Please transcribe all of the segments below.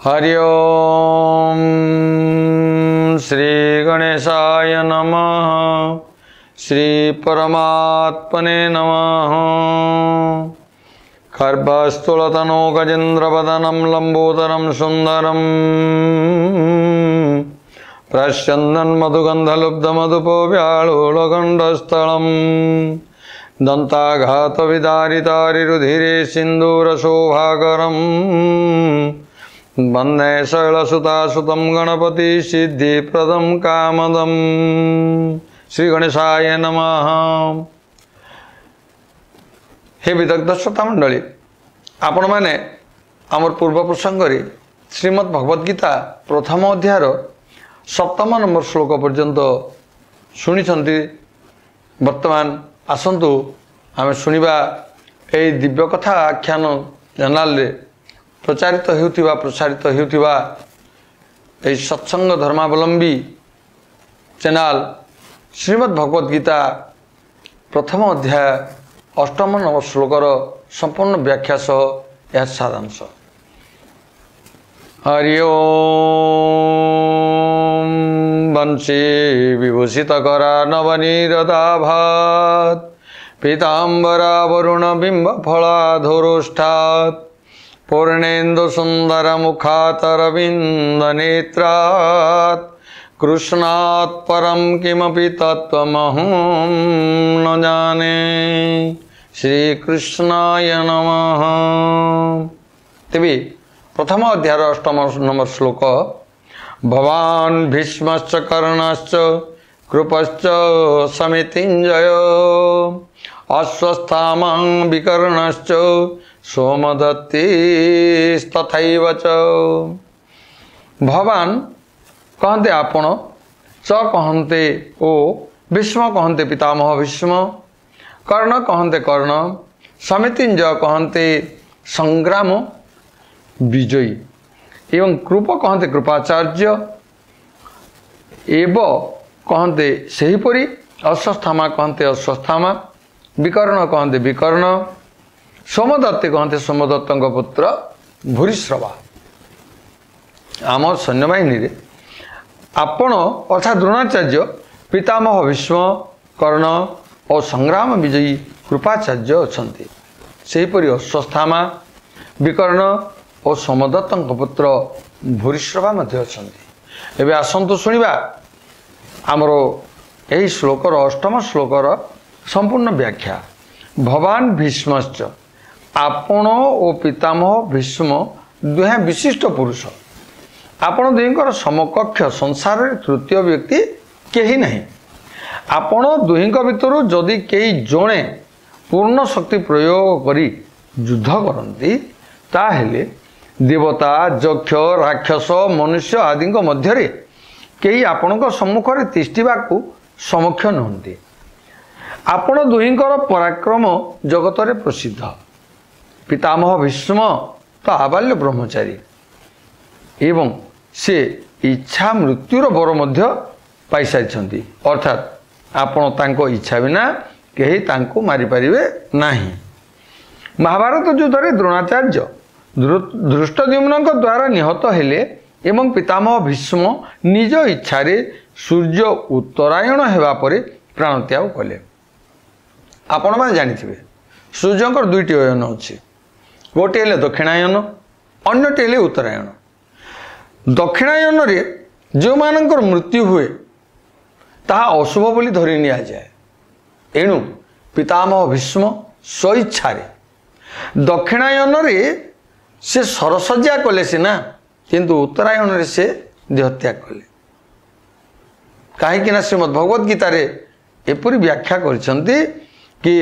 हरि ओम श्री गणेशाय नमः। श्री परमात्मने नमः। खर्वस्तुलतनो गजेन्द्रवदनं लंबोदरं सुंदरं प्रस्यन्दन् मधुगन्धलुब्धमधुपो व्यालोलगण्डस्थलं दन्ताघातविदारितारिरुधिरे सिन्दूरशोभाकरं वन्दे शैलसुतासुतं गणपति सिद्धिप्रदं कामदं। श्री गणेशाय नमः। हे विदग्ध श्रोता मंडली, आपण मैंने आमर पूर्व प्रसंग श्रीमद् भगवद गीता प्रथम अध्यायर 7 नंबर श्लोक पर्यंत शुणी। वर्तमान आसतु आम शुणा यही दिव्य कथा आख्यान चैनल प्रचारित होउथिबा प्रसारित होउथिबा यही सत्संग धर्मावलंबी चैनल श्रीमद् भगवद गीता प्रथम अध्याय 8 नंबर श्लोकर संपूर्ण व्याख्या सह यह सारांश। हरि ओम वंशी विभूषितकरा नवनीरदाभात् पीताम्बरा वरुण बिंब फलाधोरोष्ठात् पूर्णेन्दु सुंदर मुखातरविंद नेत्रात् कृष्णात् परम किमपि तत्त्वमहं न जाने। श्री कृष्णाय नमः। तेबे प्रथम अध्याय 8 नंबर श्लोक। भवान् भीष्मश्च कर्णश्च कृपश्च समितिञ्जय अश्वस्थामा विकर्णश्च सोमदत्तिस्तथैव च। भवान् कहते आपण, च कहते ओ, भीष्म कहते पितामह भीष्म, कर्ण कहते कर्ण, समितिञ्जय कहते संग्राम विजयी, एवं कृप कहते कृपाचार्य, एव कहते सेहीपरि, अश्वस्थामा कहते अश्वस्थामा, विकर्ण कहते विकर्ण, सोमदत्त कहते सोमदत्त पुत्र भूरिश्रवा। आम सैन्यबाहिनी रे आपण अर्थात द्रोणाचार्य, पितामह भीष्म, कर्ण और संग्राम विजयी कृपाचार्य अछंती। सेहीपरि अश्वस्थामा, विकर्ण और सोमदत्त पुत्र भूरिश्रवा मध्य अछंती। एबे आसंतु शुणिबा आमर यही श्लोकर 8म श्लोकर संपूर्ण व्याख्या। भवान भीष्मश्च, आपण और पितामह भीष्म दुहे विशिष्ट पुरुष। आपण दुहींकर समकक्ष संसार तृतीय व्यक्ति केही नहीं। आपण दुहींक भितरु जदि केही जणे पूर्ण शक्ति प्रयोग करी युद्ध करती ताहेले देवता, यक्ष, राक्षस, मनुष्य आदि मध्य कई आपण सम्मुखें तिष्ठिबाकू समक्ष नुहंती। आपण दुहींकर पराक्रम जगत रे प्रसिद्ध। पितामह भीष्म तो आबाल्य ब्रह्मचारी एवं से इच्छा मृत्युर बर मध्य पाई सारी, अर्थात आपण तांको इच्छा बिना कहीं तांको मारी पारिबे नाही। महाभारत युद्ध रे द्रोणाचार्य धृष्टद्युम्न द्वारा निहत हेले एवं पितामह भीष्म निज इच्छा रे सूर्य उत्तरायण हेबा परे प्राण त्याग कले। आपण माने जानिथिबे सूर्यंकर दुईटी अयन अछि, गोटे हेले दक्षिणायन, अन्यटी हेले उत्तरायण। दक्षिणायन रे जो मानकर मृत्यु हुए ताहा अशुभ बोली धरि निया जाए। एणु पितामह भीष्म स्वेच्छा रे दक्षिणायन रे से सरसज्जा कले सीना, किंतु उत्तरायण रे से देहत्याग कले। कहीं श्रीमद् भगवद गीता रे एपरी व्याख्या करछंती कि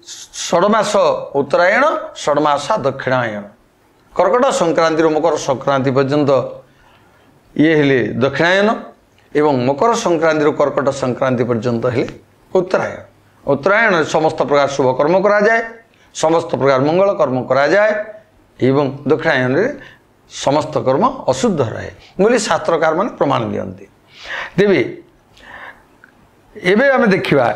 षडमास उत्तरायण, षडमासा दक्षिणायन। कर्कट संक्रांति मकर संक्रांति पर्यंत ये हेले दक्षिणायन एवं मकर संक्रांति कर्कट संक्रांति पर्यंत हेले उत्तरायण। उत्तरायण समस्त प्रकार शुभ कर्म करा जाए, समस्त प्रकार मंगल कर्म करा जाए एवं दक्षिणायन रे समस्त कर्म अशुद्ध रहे बोली शास्त्रकार मान प्रमाण दियंती। तेबे एबे आमे देखिबा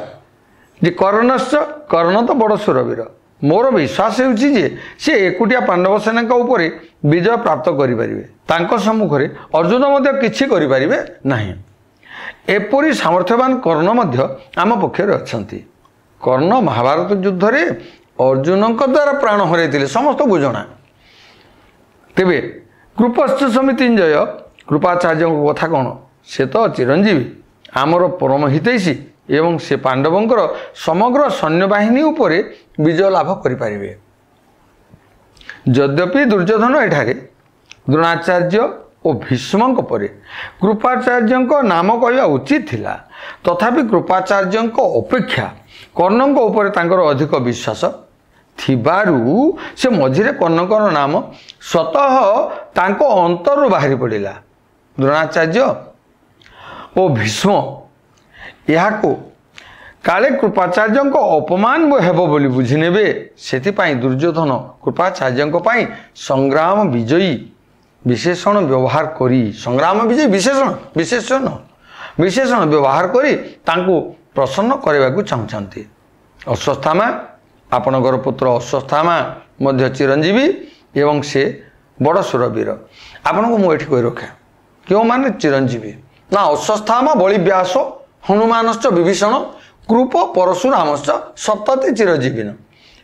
जे कर्णश्च, कर्ण तो बड़ सुरवीर, मोर विश्वास होउछि जे से एकुटिया पांडव सेना ऊपर विजय प्राप्त करें तांको सम्मुख में अर्जुन मध्य किछि करि परिबे नाही। एपरी सामर्थ्यवान कर्ण मध्य आम पक्षर अछंती। कर्ण महाभारत युद्ध रे अर्जुन द्वारा प्राण हरैथिले समस्त को जना। तेबे कृपस्थ समितिंजय कृपाचार्य कथा कौन से तो चिरंजीवी आमर परम हितैषी एवं से पांडवंकर समग्र सैन्यबाहिनी उपरे विजय लाभ करें। यद्यपि दुर्योधन एठारे द्रोणाचार्य और भीष्म परे कृपाचार्य नाम कहवा उचित थिला, तथापि कृपाचार्य अपेक्षा कर्ण उपर तांकर अधिक विश्वास थिबारु से मझिरे कर्णकर नाम स्वतः तांको अंतरु बाहरी पड़िला। द्रोणाचार्य और भीष्म याको काले कृपाचार्य अपमान हेबो बोली बुझी नेबे, सेथिपाई दुर्योधन कृपाचार्य संग्राम विजयी विशेषण व्यवहार करी संग्राम विजयी विशेषण व्यवहार करी तांको प्रसन्न करने को चाहते। अश्वत्थामा आपणकर पुत्र अश्वत्थामा मध्य चिरंजीवी एवं से बड़ सुरवीर। आपण को मुझे कही रखे क्यों माने चिरंजीवी ना अश्वत्थामा बलिव्यास हनुमानश्च विभीषण कृप परशुरामश्च सप्तति चिरंजीवी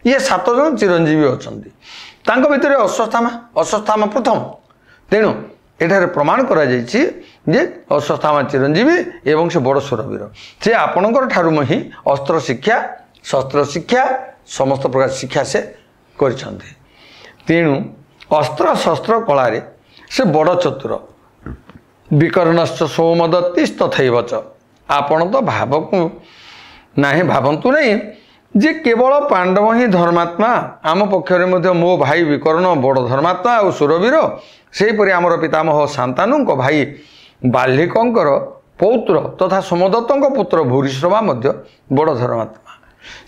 ये 7 जन चिरंजीवी अछंती। तांको भितर अश्वत्थामा प्रथम। तेणु एठारे प्रमाण करा जायछि जे अश्वत्थामा चिरंजीवी एवं से बड़ सुरवीर। से आपणकर ठारू ही अस्त्र शिक्षा शस्त्र शिक्षा समस्त प्रकार शिक्षा से करछंती। तेणु अस्त्र शस्त्र कलारे से बड़ चतुर। विकर्णश्च सौमदत्तिस्तथैव च आपण तो भावकु नाही भावंतु नहीं जे केवल पांडव ही धर्मात्मा आम पक्षरे मध्य मो भाई विकर्ण बड़ धर्मात्मा और सुरवीर सेहीपरि आमर पितामह शांतानु भाई बाल्लिकंकर पौत्र तथा सोमदत्तଙ୍କ पुत्र भूरिश्रवा मध्य बड़ धर्मात्मा।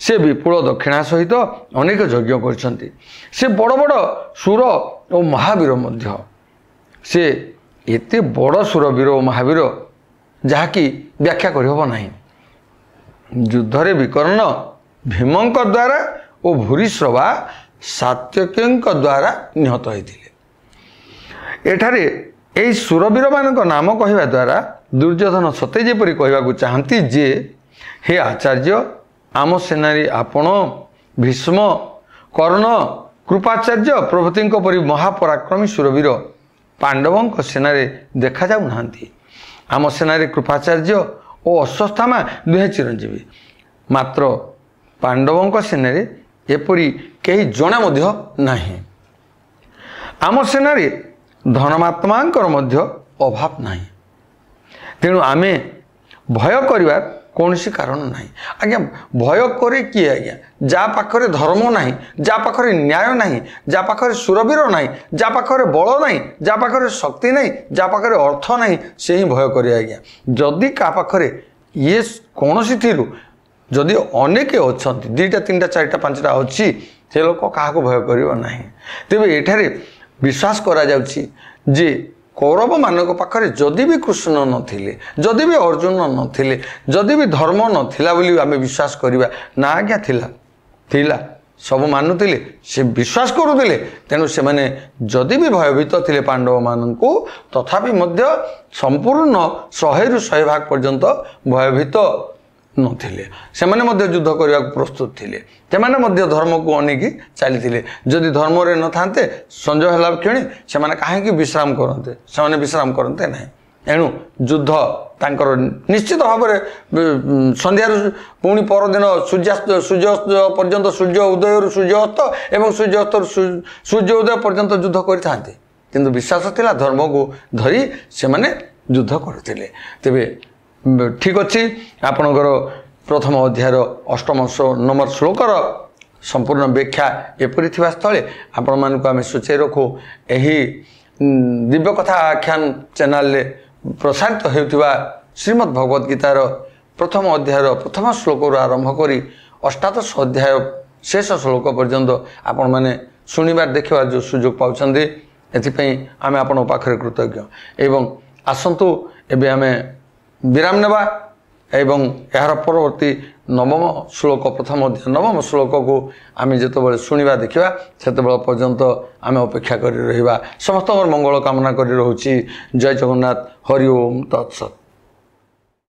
से विपुल दक्षिणा सहित अनेक यज्ञ करछंती। से बड़ बड़ सुर और महावीर मध्य से एते बड़ सुरवीर और महावीर जहाँकि व्याख्या करहब नाही। युद्धरे विकर्ण भीमंक द्वारा और भूरिश्रवा सात्यक्यंक द्वारा निहत होते। एठारे यही सुरवीर मान नाम कहवा द्वारा दुर्योधन सते जेपरि कहवाक चाहती जे हे आचार्य आम सेनारी आपण भीष्म कर्ण कृपाचार्य प्रभृति परि महापराक्रमी सुरवीर पांडवों सेनारे देखा जाऊ नाहांती। आम सेनारे कृपाचार्य और अश्वत्थामा दुहे चिरंजीवी मात्र पांडवों सेनारे एपरी कहीं जणे मध्य नाही। आम सेनारे धर्मात्मांकर मध्य अभाव नाही। तेणु आमे भय करिवार कौनसी कारण नाही। आज्ञा भय करे किए आज्ञा जा पाखरे धर्म नाही, जा पाखरे न्याय नाही, जा पाखरे सुरवीर नाही, जा पाखरे बल नाही, जा पाखरे शक्ति नाही, जा पाखरे अर्थ नाही, से ही भय करे आज्ञा। जदि का पाखरे ये कौनसी थिरु जदि अनेक अछंती 2टा 3टा 4टा 5टा अछि से लोक काहाको भय करिवो नाही। तेबे एठारे विश्वास करा जाउछि जे कौरव मानक पाखरे जदि भी कृष्ण नथिले, जदि भी अर्जुन नथिले, जदि भी धर्म नथिला बोली आमे विश्वास करिबा ना आज्ञा थिला सब मानुथिले से विश्वास करुथिले। तेणु से माने जदि भी भयभीत थिले पांडव मानकु तथापि मध्य संपूर्ण 100 रु 100 भाग पर्यंत भयभीत नथिले। से माने मध्य युद्ध करने प्रस्तुत थिले। सेमाने मध्य धर्म को अनेकी चली। जदि धर्म रे न थांते संजय हला क्षणी से माने काहे विश्राम करते, से माने विश्राम करते नहीं। एणु युद्ध तांकर निश्चित भाव में संध्यार पुणी परदिन सूर्यास्त पर्यंत सूर्य उदय सूर्य अस्त एवं सूर्य अस्त सूर्य उदय पर्यंत युद्ध करते। किंतु विश्वास थिला धर्म को धरी से माने युद्ध करते। तेबे ठीक अच्छी आपणकर प्रथम अध्यायर 8 नंबर श्लोकर संपूर्ण व्याख्या एपरी थिबा स्थले आपण मानक आमे सूचय रखू। एही दिव्य कथा आख्यान चैनल ले प्रसारित हेउथिबा श्रीमद् भगवत गीतार प्रथम अध्यायर प्रथम श्लोक आरंभ करी 18 अध्याय शेष श्लोक पर्यंत आपण माने सुनिबार देखिबार जो सुयोग पाउछन्ते एथिपई आमे आपण पाखरे कृतज्ञ। एवं आसंतु एबे आमे विराम नेबा एवं यार परवर्ती ନବମ ଶ୍ଲୋକ ପ୍ରଥମ ଅଧ୍ୟାୟ ନବମ ଶ୍ଲୋକକୁ ଆମେ ଯେତେବେଳେ ଶୁଣିବା ଦେଖିବା ସେତେବେଳେ ପର୍ଯ୍ୟନ୍ତ ଆମେ ଅପେକ୍ଷା କରି ରହିବା। ସମସ୍ତଙ୍କର ମଙ୍ଗଳ କାମନା କରି ରହୁଛି। ଜୟ ଜଗନ୍ନାଥ। ହରି ଓମ୍ ତତ୍ସତ୍।